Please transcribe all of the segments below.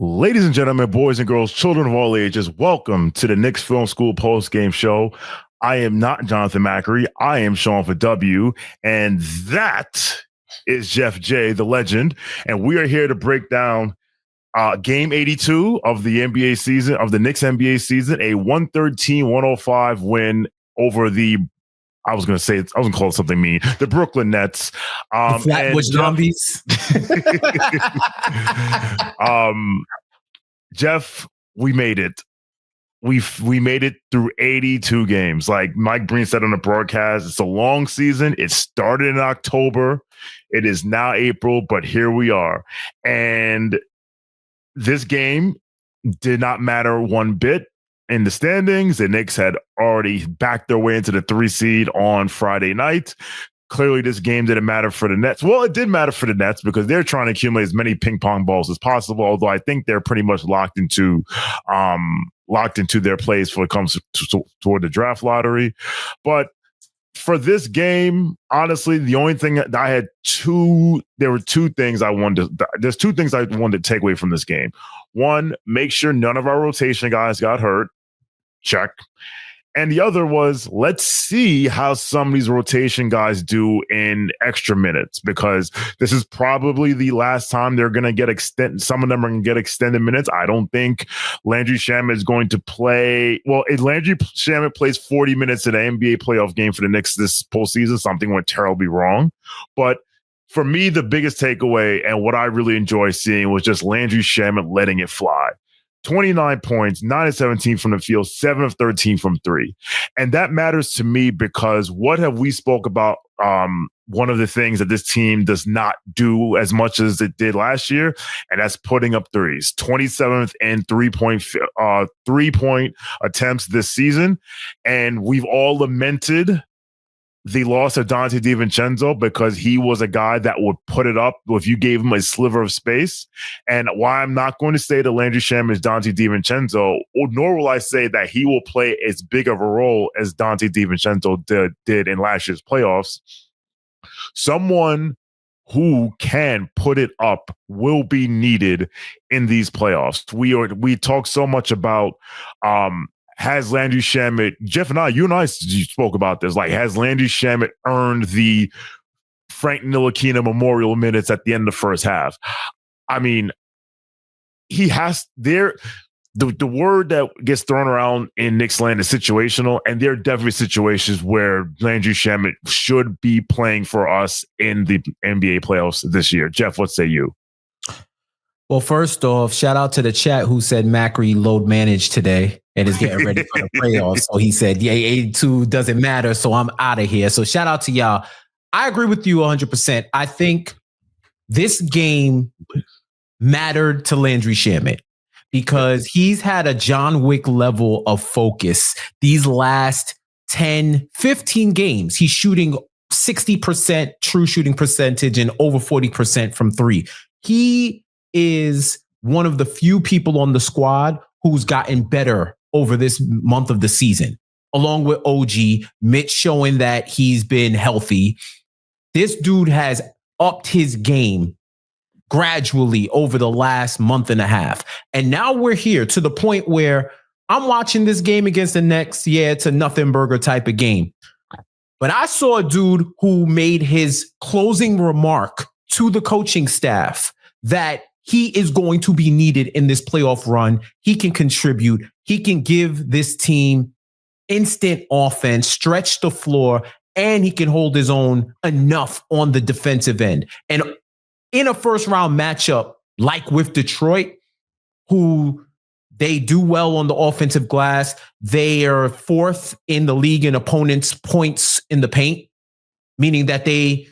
Ladies and gentlemen, boys and girls, children of all ages, welcome to the Knicks Film School Postgame show. I am not Jonathan Macri. I am Shawn for W, and that is Jeff J, the legend. And we are here to break down game 82 of the NBA season, of the Knicks NBA season, a 113-105 win over the, I was going to call it something mean, the Brooklyn Nets. The Flatbush Zombies. Jeff, we made it. We made it through 82 games. Like Mike Breen said on the broadcast, it's a long season. It started in October. It is now April, but here we are. And this game did not matter one bit in the standings. The Knicks had already backed their way into the 3 seed on Friday night. Clearly, this game didn't matter for the Nets. Well, it did matter for the Nets because they're trying to accumulate as many ping pong balls as possible, although I think they're pretty much locked into their plays when it comes toward the draft lottery. But for this game, honestly, the only thing that I had there's two things I wanted to take away from this game. One, make sure none of our rotation guys got hurt. Check. And the other was, let's see how some of these rotation guys do in extra minutes, because this is probably the last time they're going to get some of them are going to get extended minutes. I don't think Landry Shamet is going to play. Well, if Landry Shamet plays 40 minutes in an NBA playoff game for the Knicks this postseason, something went terribly wrong. But for me, the biggest takeaway and what I really enjoy seeing was just Landry Shamet letting it fly. 29 points, 9 of 17 from the field, 7 of 13 from 3. And that matters to me because what have we spoke about? One of the things that this team does not do as much as it did last year, and that's putting up threes. 27th in 3-point attempts this season. And we've all lamented the loss of Donte DiVincenzo because he was a guy that would put it up if you gave him a sliver of space. And while I'm not going to say that Landry Shamet is Donte DiVincenzo, nor will I say that he will play as big of a role as Donte DiVincenzo did in last year's playoffs, someone who can put it up will be needed in these playoffs. We talk so much about has Landry Shamet, Jeff and I spoke about this, like, has Landry Shamet earned the Frank Ntilikina Memorial minutes at the end of the first half? I mean, he has the word that gets thrown around in Knicks land is situational, and there are definitely situations where Landry Shamet should be playing for us in the NBA playoffs this year. Jeff, what say you? Well, first off, shout out to the chat who said Macri load managed today and is getting ready for the playoffs. So he said, yeah, 82 doesn't matter, so I'm out of here. So shout out to y'all. I agree with you 100%. I think this game mattered to Landry Shamet because he's had a John Wick level of focus these last 10, 15 games. He's shooting 60% true shooting percentage and over 40% from 3. He is one of the few people on the squad who's gotten better over this month of the season, along with OG, Mitch showing that he's been healthy. This dude has upped his game gradually over the last month and a half. And now we're here to the point where I'm watching this game against the Knicks. Yeah, it's a nothing burger type of game. But I saw a dude who made his closing remark to the coaching staff that he is going to be needed in this playoff run. He can contribute. He can give this team instant offense, stretch the floor, and he can hold his own enough on the defensive end. And in a first round matchup, like with Detroit, who they do well on the offensive glass, they are 4th in the league in opponents' points in the paint, meaning that they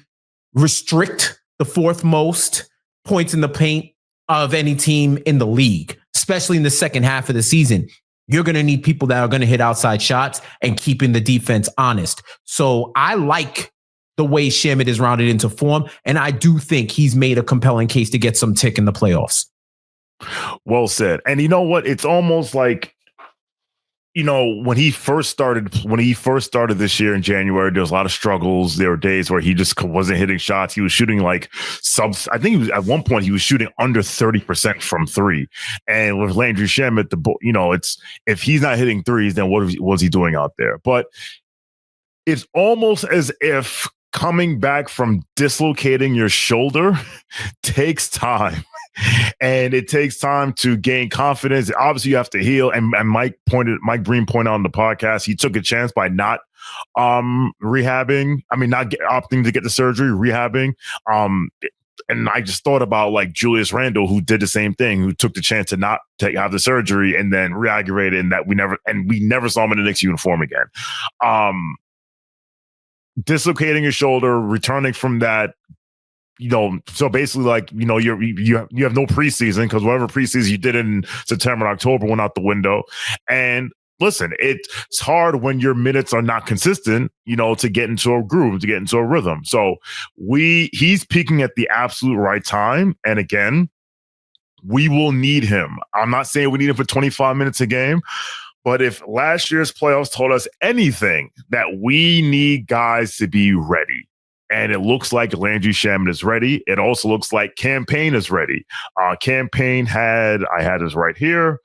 restrict the 4th most points in the paint of any team in the league, especially in the second half of the season. You're going to need people that are going to hit outside shots and keeping the defense honest. So I like the way Shamet is rounded into form, and I do think he's made a compelling case to get some tick in the playoffs. Well said. And you know what? It's almost like when he first started this year in January, there was a lot of struggles. There were days where he just wasn't hitting shots. He was shooting like I think at one point he was shooting under 30% from three. And with Landry Shamet, it's if he's not hitting threes, then what was he doing out there? But it's almost as if coming back from dislocating your shoulder takes time. And it takes time to gain confidence. Obviously, you have to heal. And Mike Breen pointed out on the podcast, he took a chance by not rehabbing. I mean, not opting to get the surgery, rehabbing. And I just thought about like Julius Randle, who did the same thing, who took the chance to not have the surgery and then re-aggravated, and that we never saw him in the Knicks uniform again. Dislocating your shoulder, returning from that. So basically, like, you have no preseason because whatever preseason you did in September and October went out the window. And listen, it's hard when your minutes are not consistent, to get into a groove, to get into a rhythm. So he's peaking at the absolute right time. And again, we will need him. I'm not saying we need him for 25 minutes a game, but if last year's playoffs told us anything, that we need guys to be ready. And it looks like Landry Shamet is ready. It also looks like Cam Payne is ready. Cam Payne I had his right here,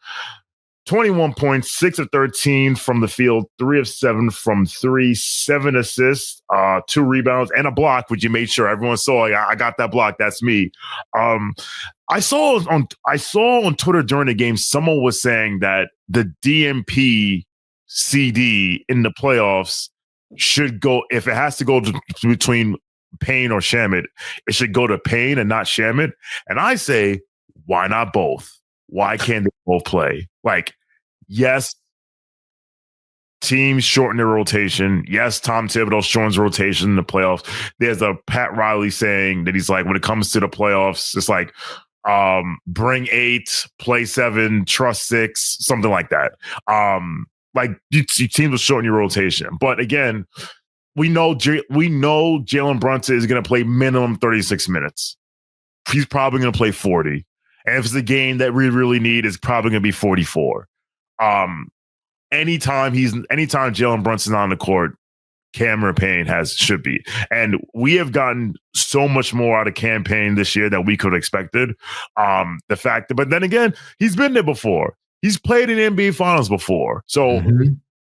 21 points, 6 of 13 from the field, 3 of 7 from 3, 7 assists, 2 rebounds, and a block, which you made sure everyone saw. I got that block. That's me. I saw on Twitter during the game, someone was saying that the DMP CD in the playoffs should go, if it has to go between Payne or Shamet, it should go to Payne and not Shamet. And I say, why not both? Why can't they both play? Like, yes, teams shorten their rotation. Yes, Tom Thibodeau shortens rotation in the playoffs. There's a Pat Riley saying that he's like, when it comes to the playoffs, it's like, bring 8, play 7, trust 6, something like that. Like, you teams will shorten your rotation. But again, we know Jalen Brunson is going to play minimum 36 minutes. He's probably going to play 40. And if it's a game that we really need, it's probably going to be 44. Anytime Jalen Brunson's on the court, Cameron Payne should be. And we have gotten so much more out of Cam Payne this year than we could have expected. But then again, he's been there before. He's played in NBA Finals before. So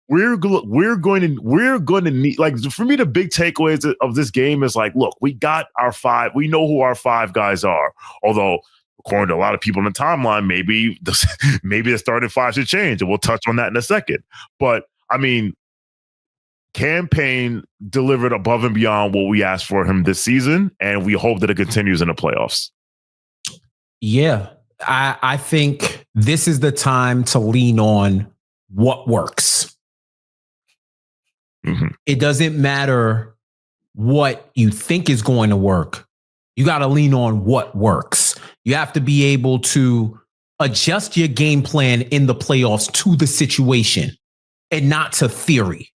we're going to need, like, for me, the big takeaways of this game is like, look, we got our 5. We know who our 5 guys are. Although, according to a lot of people in the timeline, maybe the starting 5 should change, and we'll touch on that in a second. But I mean, Cam Payne delivered above and beyond what we asked for him this season, and we hope that it continues in the playoffs. Yeah, I think this is the time to lean on what works. It doesn't matter what you think is going to work. You got to lean on what works. You have to be able to adjust your game plan in the playoffs to the situation and not to theory,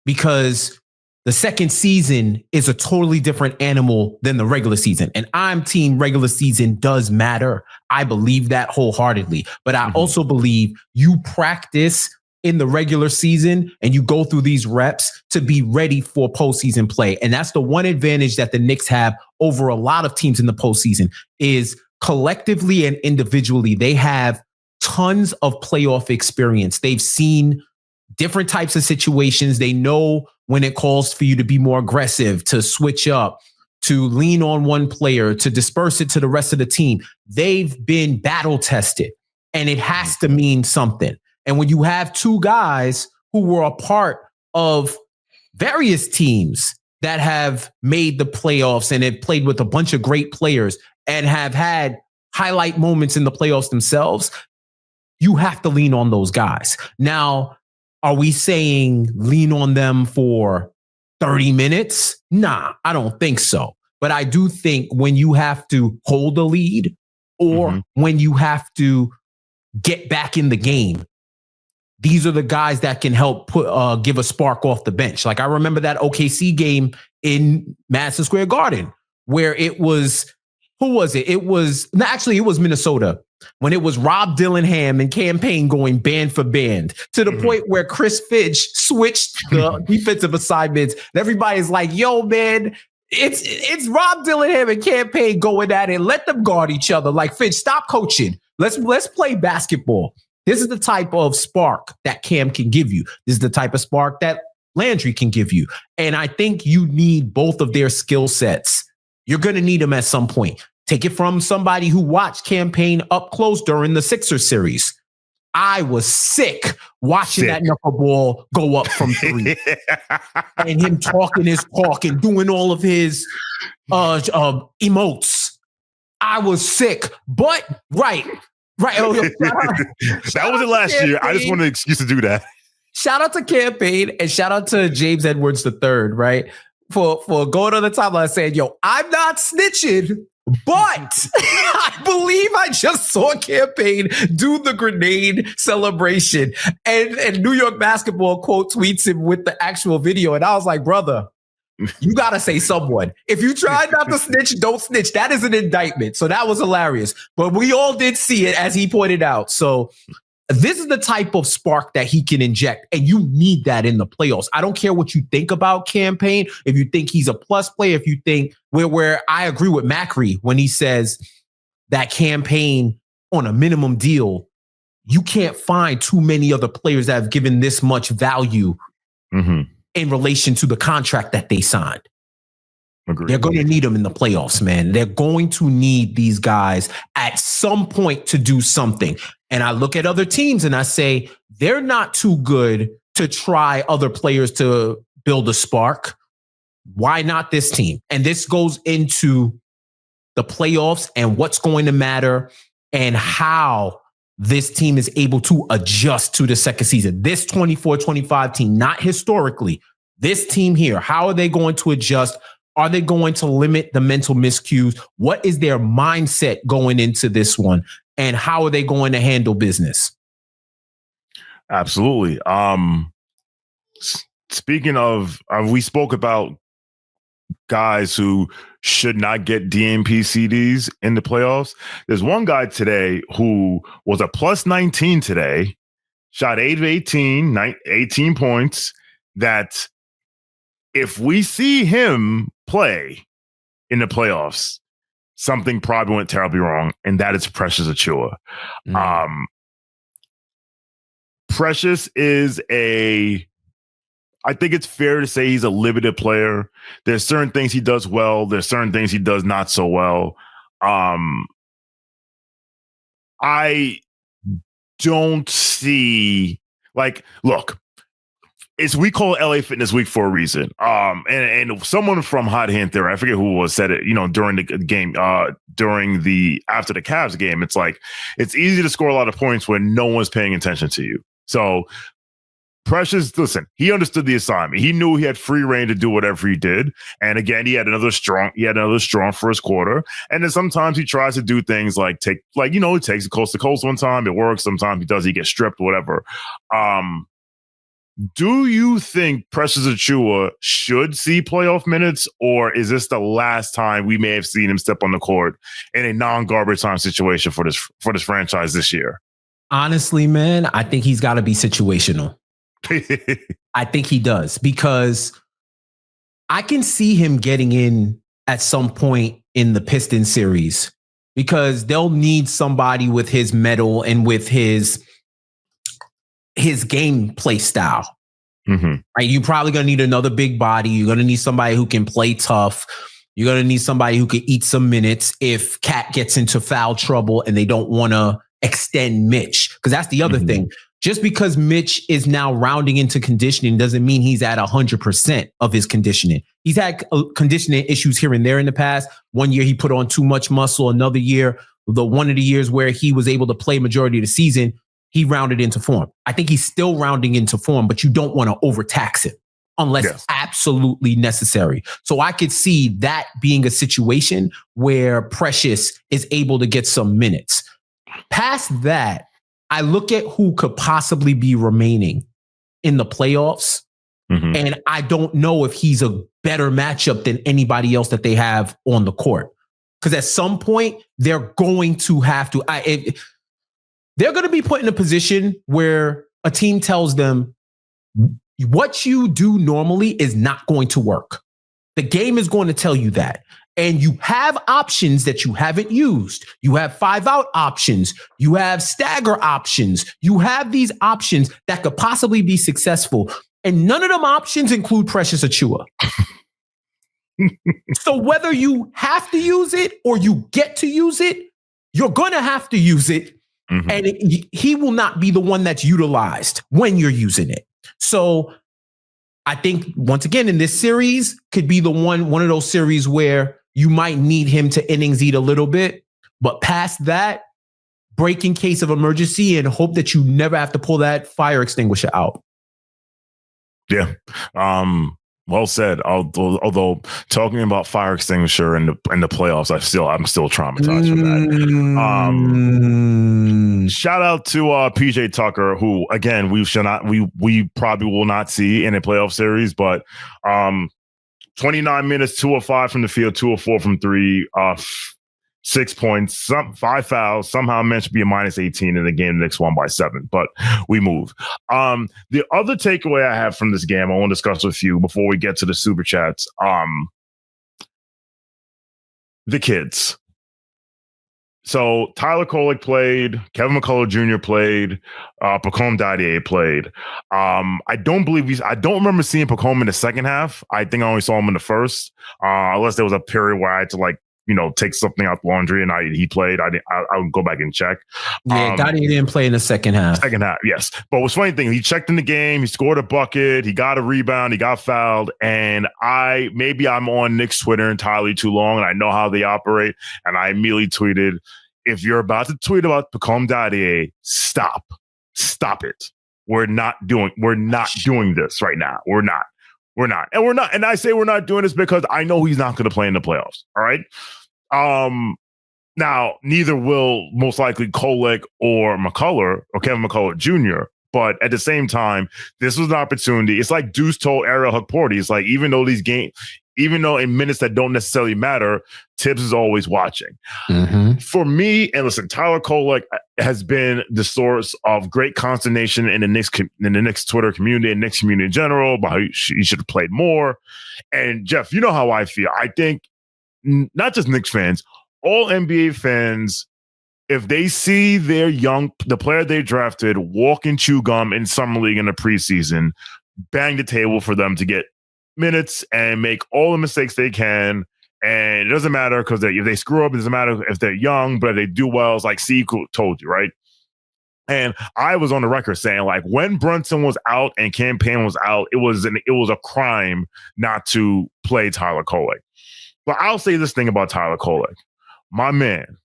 because the second season is a totally different animal than the regular season. And I'm team regular season does matter. I believe that wholeheartedly. But I also believe you practice in the regular season and you go through these reps to be ready for postseason play. And that's the one advantage that the Knicks have over a lot of teams in the postseason is collectively and individually, they have tons of playoff experience. They've seen different types of situations. They know when it calls for you to be more aggressive, to switch up, to lean on one player, to disperse it to the rest of the team. They've been battle tested, and it has to mean something. And when you have 2 guys who were a part of various teams that have made the playoffs and have played with a bunch of great players and have had highlight moments in the playoffs themselves, you have to lean on those guys. Now, are we saying lean on them for 30 minutes? Nah, I don't think so. But I do think when you have to hold a lead or when you have to get back in the game, these are the guys that can help give a spark off the bench. Like I remember that OKC game in Madison Square Garden where it was, who was it? It was Minnesota. when it was Rob Dillingham and Cam Payne going band for band to the point where Chris Finch switched the defensive assignments. And everybody's like, yo, man, it's Rob Dillingham and Cam Payne going at it. Let them guard each other. Like, Finch, stop coaching. Let's play basketball. This is the type of spark that Cam can give you. This is the type of spark that Landry can give you. And I think you need both of their skill sets. You're going to need them at some point. Take it from somebody who watched Cam Payne up close during the Sixers series. I was sick watching that knuckleball go up from 3 and him talking his talk and doing all of his emotes. I was sick, but right. Oh, that wasn't last year. I just wanted an excuse to do that. Shout out to Cam Payne and shout out to James Edwards III, right? For going on the timeline saying, yo, I'm not snitching, but I believe I just saw Cam Payne do the grenade celebration. And New York Basketball quote tweets him with the actual video. And I was like, brother, you got to say someone. If you try not to snitch, don't snitch. That is an indictment. So that was hilarious. But we all did see it, as he pointed out. So this is the type of spark that he can inject, and you need that in the playoffs. I don't care what you think about Cam Payne. If you think he's a plus player, if you think where I agree with Macri when he says that Cam Payne on a minimum deal, you can't find too many other players that have given this much value in relation to the contract that they signed. Agreed. They're going to need them in the playoffs, man. They're going to need these guys at some point to do something. And I look at other teams and I say, they're not too good to try other players to build a spark. Why not this team? And this goes into the playoffs and what's going to matter and how this team is able to adjust to the second season. This 24-25 team, not historically, this team here, how are they going to adjust? Are they going to limit the mental miscues? What is their mindset going into this one? And how are they going to handle business? Absolutely. Speaking of, we spoke about guys who should not get DNP CDs in the playoffs. There's one guy today who was a plus 19 today, shot 8 of 18 points, that if we see him play in the playoffs, something probably went terribly wrong, and that is Precious Achiuwa. Precious is I think it's fair to say he's a limited player. There's certain things he does well. There's certain things he does not so well. I don't see, look, we call it LA Fitness Week for a reason. And someone from Hot Hand Theory, I forget who was, said it, during the game, after the Cavs game, it's like, it's easy to score a lot of points when no one's paying attention to you. So Precious, listen, he understood the assignment. He knew he had free reign to do whatever he did. And again, he had another strong first quarter. And then sometimes he tries to do things he takes it coast to coast one time. It works. Sometimes he gets stripped, whatever. Do you think Precious Achiuwa should see playoff minutes, or is this the last time we may have seen him step on the court in a non-garbage time situation for this franchise this year? Honestly, man, I think he's got to be situational. I think he does, because I can see him getting in at some point in the Pistons series, because they'll need somebody with his mettle and with his gameplay style. Right? You're probably going to need another big body. You're going to need somebody who can play tough. You're going to need somebody who can eat some minutes if Cat gets into foul trouble and they don't want to extend Mitch. Because that's the other thing. Just because Mitch is now rounding into conditioning doesn't mean he's at 100% of his conditioning. He's had conditioning issues here and there in the past. One year he put on too much muscle. Another year, one of the years where he was able to play majority of the season, he rounded into form. I think he's still rounding into form, but you don't want to overtax it unless absolutely necessary. So I could see that being a situation where Precious is able to get some minutes. Past that, I look at who could possibly be remaining in the playoffs, and I don't know if he's a better matchup than anybody else that they have on the court. Because at some point, they're going to have to. They're going to be put in a position where a team tells them what you do normally is not going to work. The game is going to tell you that. And you have options that you haven't used. You have 5-out options. You have stagger options. You have these options that could possibly be successful. And none of them options include Precious Achiuwa. So whether you have to use it or you get to use it, you're going to have to use it. Mm-hmm. And he will not be the one that's utilized when you're using it. So I think, once again, in this series could be the one of those series where you might need him to innings eat a little bit. But past that, break in case of emergency and hope that you never have to pull that fire extinguisher out. Yeah. Well said. Although talking about fire extinguisher in the playoffs, I'm still traumatized from that. Shout out to PJ Tucker, who again we probably will not see in a playoff series, but 29 minutes, 2 of 5 from the field, 2 of 4 from 3, 6 points, 5 fouls. Somehow managed to be a -18 in the game. The Knicks won by 7, but we move. The other takeaway I have from this game, I want to discuss with you before we get to the super chats. The kids. So Tyler Kolek played, Kevin McCullough Jr. played, Pacome Dadier played. I don't remember seeing Pacome in the second half. I think I only saw him in the first, unless there was a period where I had to take something out the laundry and he played. I would go back and check. Yeah, Dadier didn't play in the second half. Second half, yes. But what's funny thing, he checked in the game, he scored a bucket, he got a rebound, he got fouled, and maybe I'm on Knicks Twitter entirely too long, and I know how they operate, and I immediately tweeted, if you're about to tweet about Pacome Dadier, stop it. We're not doing this right now. We're not. And I say we're not doing this because I know he's not going to play in the playoffs. All right. Now, neither will most likely Kolek or McCullough or Kevin McCullough Jr., but at the same time, this was an opportunity. It's like Deuce told Ariel Hukporti. It's like, even though in minutes that don't necessarily matter, Tibbs is always watching. Mm-hmm. For me, and listen, Tyler Kolek has been the source of great consternation in the Knicks Twitter community and Knicks community in general about he should have played more. And Jeff, you know how I feel. I think not just Knicks fans, all NBA fans, if they see the player they drafted walk and chew gum in summer league in the preseason, bang the table for them to get minutes and make all the mistakes they can. And it doesn't matter because if they screw up, it doesn't matter if they're young, but if they do well, it's like C told you, right? And I was on the record saying, like, when Brunson was out and Cam Payne was out, it was a crime not to play Tyler Kolek. But I'll say this thing about Tyler Kolek. My man,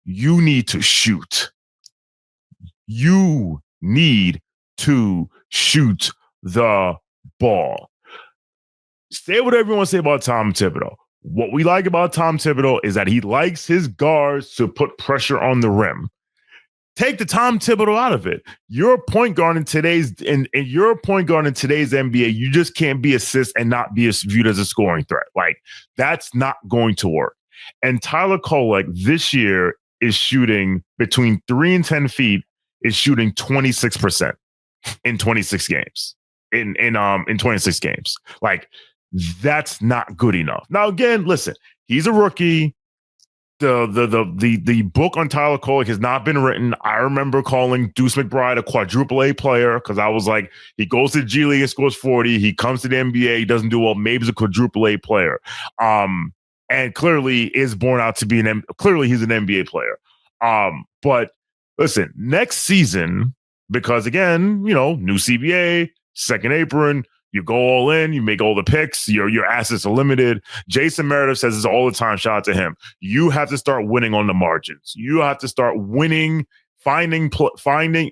you need to shoot. You need to shoot the ball. Say whatever you want to say about Tom Thibodeau. What we like about Tom Thibodeau is that he likes his guards to put pressure on the rim. Take the Tom Thibodeau out of it. You're a point guard in today's NBA. You just can't be assist and not be viewed as a scoring threat. Like, that's not going to work. And Tyler Kolek this year is shooting between 3 and 10 feet, is shooting 26% in 26 games. In 26 games. Like, that's not good enough. Now, again, listen, he's a rookie. The book on Tyler Kolek has not been written. I remember calling Deuce McBride a quadruple A player because I was like, he goes to the G League and scores 40. He comes to the NBA, he doesn't do well. Maybe he's a quadruple A player. And clearly is born out to be clearly he's an NBA player. But listen, next season, because again, new CBA, second apron, you go all in, you make all the picks, your assets are limited. Jason Meredith says this all the time, shout out to him. You have to start winning on the margins. You have to start winning, finding,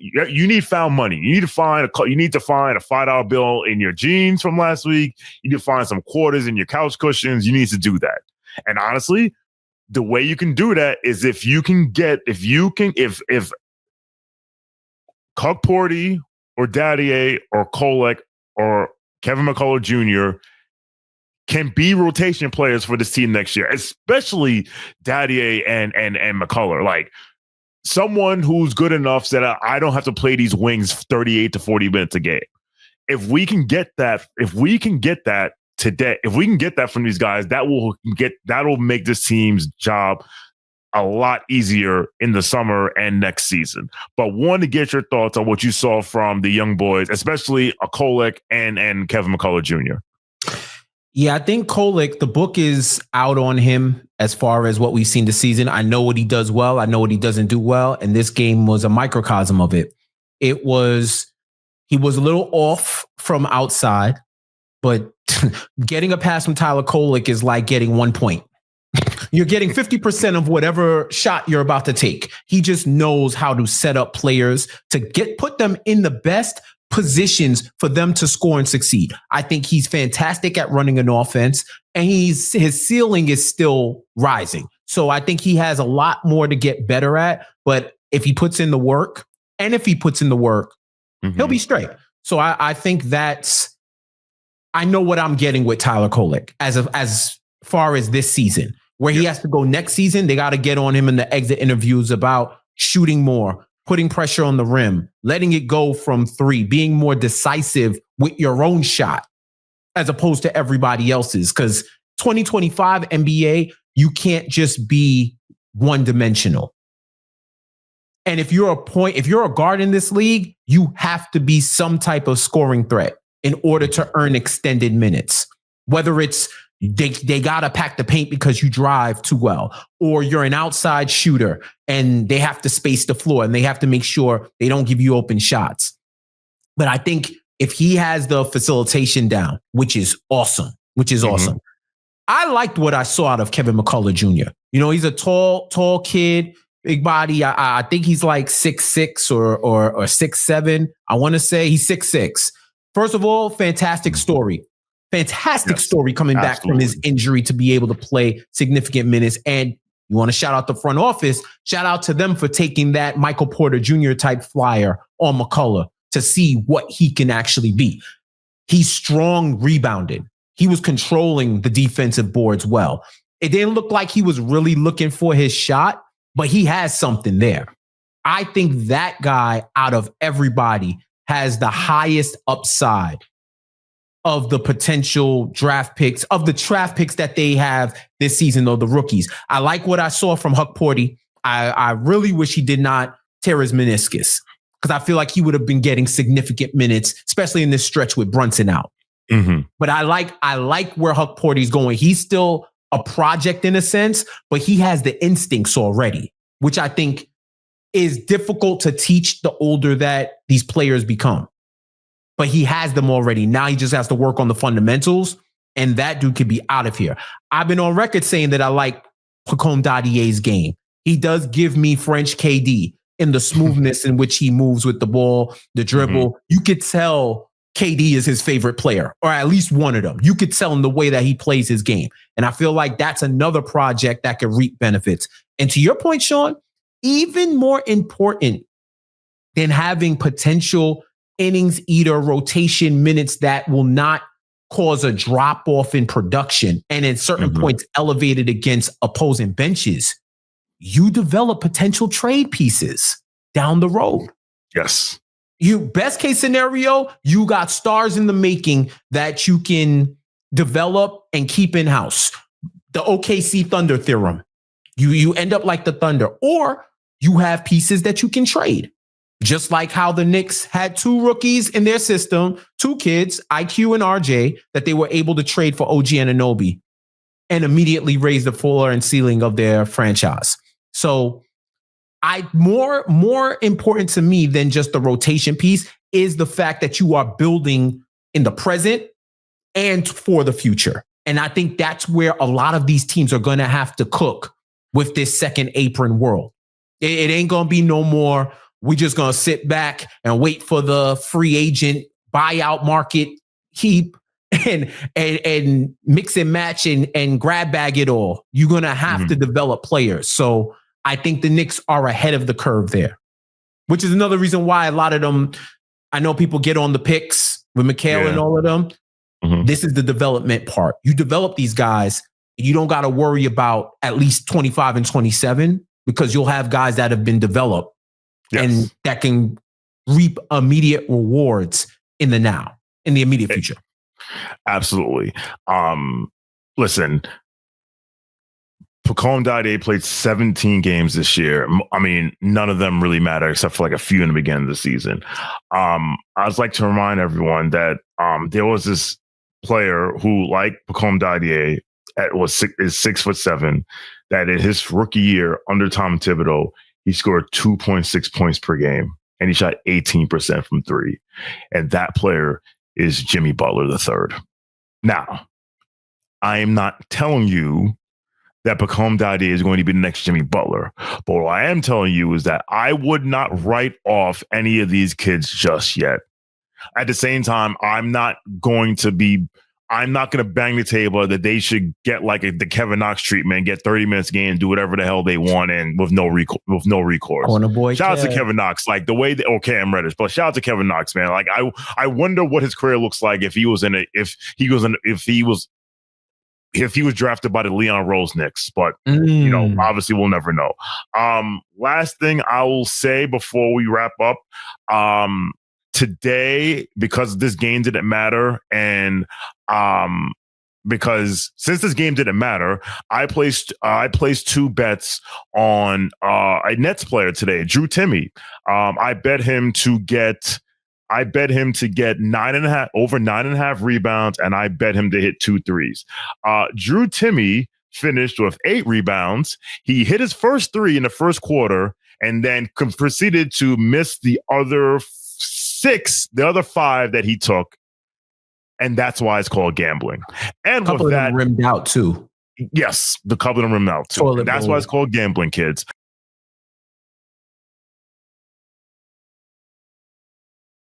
you need found money. You need to find a $5 bill in your jeans from last week. You need to find some quarters in your couch cushions. You need to do that. And honestly, the way you can do that is if Hukporti or Dadier or Kolek or Kevin McCullough Jr. can be rotation players for this team next year, especially Daddier and McCullough. Like someone who's good enough so that I don't have to play these wings 38 to 40 minutes a game. If we can get that today, if we can get that from these guys, that'll make this team's job a lot easier in the summer and next season. But want to get your thoughts on what you saw from the young boys, especially Kolek and Kevin McCullough Jr. Yeah, I think Kolek, the book is out on him as far as what we've seen this season. I know what he does well. I know what he doesn't do well. And this game was a microcosm of it. He was a little off from outside, but getting a pass from Tyler Kolek is like getting 1 point. You're getting 50% of whatever shot you're about to take. He just knows how to set up players to put them in the best positions for them to score and succeed. I think he's fantastic at running an offense, and his ceiling is still rising. So I think he has a lot more to get better at. But if he puts in the work, he'll be straight. So I think I know what I'm getting with Tyler Kolek as far as this season. Where he has to go next season, they got to get on him in the exit interviews about shooting more, putting pressure on the rim, letting it go from three, being more decisive with your own shot as opposed to everybody else's. Because 2025 NBA, you can't just be one-dimensional. And if you're a guard in this league, you have to be some type of scoring threat in order to earn extended minutes. Whether it's they got to pack the paint because you drive too well, or you're an outside shooter and they have to space the floor and they have to make sure they don't give you open shots. But I think if he has the facilitation down, which is awesome. I liked what I saw out of Kevin McCullough Jr. You know, he's a tall kid, big body. I think he's like 6'6" or 6'7". I want to say he's 6'6". First of all, fantastic story. Story coming back from his injury to be able to play significant minutes. And you want to shout out the front office, shout out to them for taking that Michael Porter Jr. type flyer on McCullough to see what he can actually be. He's strong rebounding. He was controlling the defensive boards well. It didn't look like he was really looking for his shot, but he has something there. I think that guy out of everybody has the highest upside of the potential draft picks, of the draft picks that they have this season, though, the rookies. I like what I saw from Huck Porty. I really wish he did not tear his meniscus, because I feel like he would have been getting significant minutes, especially in this stretch with Brunson out. Mm-hmm. But I like where Huck Porty's going. He's still a project in a sense, but he has the instincts already, which I think is difficult to teach the older that these players become. But he has them already. Now he just has to work on the fundamentals, and that dude could be out of here. I've been on record saying that I like Hakeem Dadier's game. He does give me French KD in the smoothness in which he moves with the ball, the dribble. Mm-hmm. You could tell KD is his favorite player, or at least one of them. You could tell in the way that he plays his game. And I feel like that's another project that could reap benefits. And to your point, Shawn, even more important than having potential innings eater rotation minutes that will not cause a drop off in production and at certain points elevated against opposing benches, you develop potential trade pieces down the road. Yes. Best case scenario, you got stars in the making that you can develop and keep in house. The OKC Thunder theorem. You end up like the Thunder, or you have pieces that you can trade. Just like how the Knicks had two rookies in their system, two kids, IQ and RJ, that they were able to trade for OG Anunoby and immediately raise the floor and ceiling of their franchise. So more important to me than just the rotation piece is the fact that you are building in the present and for the future. And I think that's where a lot of these teams are going to have to cook with this second apron world. It ain't going to be no more. We're just going to sit back and wait for the free agent buyout market heap and mix and match and grab bag it all. You're going to have to develop players. So I think the Knicks are ahead of the curve there, which is another reason why a lot of them, I know people get on the picks with McHale and all of them. This is the development part. You develop these guys, you don't got to worry about at least 25 and 27 because you'll have guys that have been developed and that can reap immediate rewards in the immediate future. Absolutely. Listen, Pacome Dadier played 17 games this year. I mean, none of them really matter except for like a few in the beginning of the season. I'd like to remind everyone that there was this player who, like Pacome Dadier, is 6'7", that in his rookie year under Tom Thibodeau, he scored 2.6 points per game and he shot 18% from three. And that player is Jimmy Butler III. Now, I am not telling you that Pacome Dadier is going to be the next Jimmy Butler. But what I am telling you is that I would not write off any of these kids just yet. At the same time, I'm not going to bang the table that they should get like the Kevin Knox treatment, get 30 minutes a game, do whatever the hell they want, and with no recourse. Corner boy, shout out to Kevin Knox, like the way Cam Reddish, but shout out to Kevin Knox, man. Like I wonder what his career looks like if he was drafted by the Leon Rose Knicks, but obviously we'll never know. Last thing I will say before we wrap up, today, because this game didn't matter, and because since this game didn't matter, I placed 2 bets on a Nets player today, Drew Timme. I bet him to get 9.5 over 9.5 rebounds, and I bet him to hit 2 threes. Drew Timme finished with 8 rebounds. He hit his first 3 in the first quarter, and then proceeded to miss the other 5 that he took. And that's why it's called gambling. And a couple of them rimmed out too. Yes, the couple of them rimmed out too. That's why it's called gambling, kids.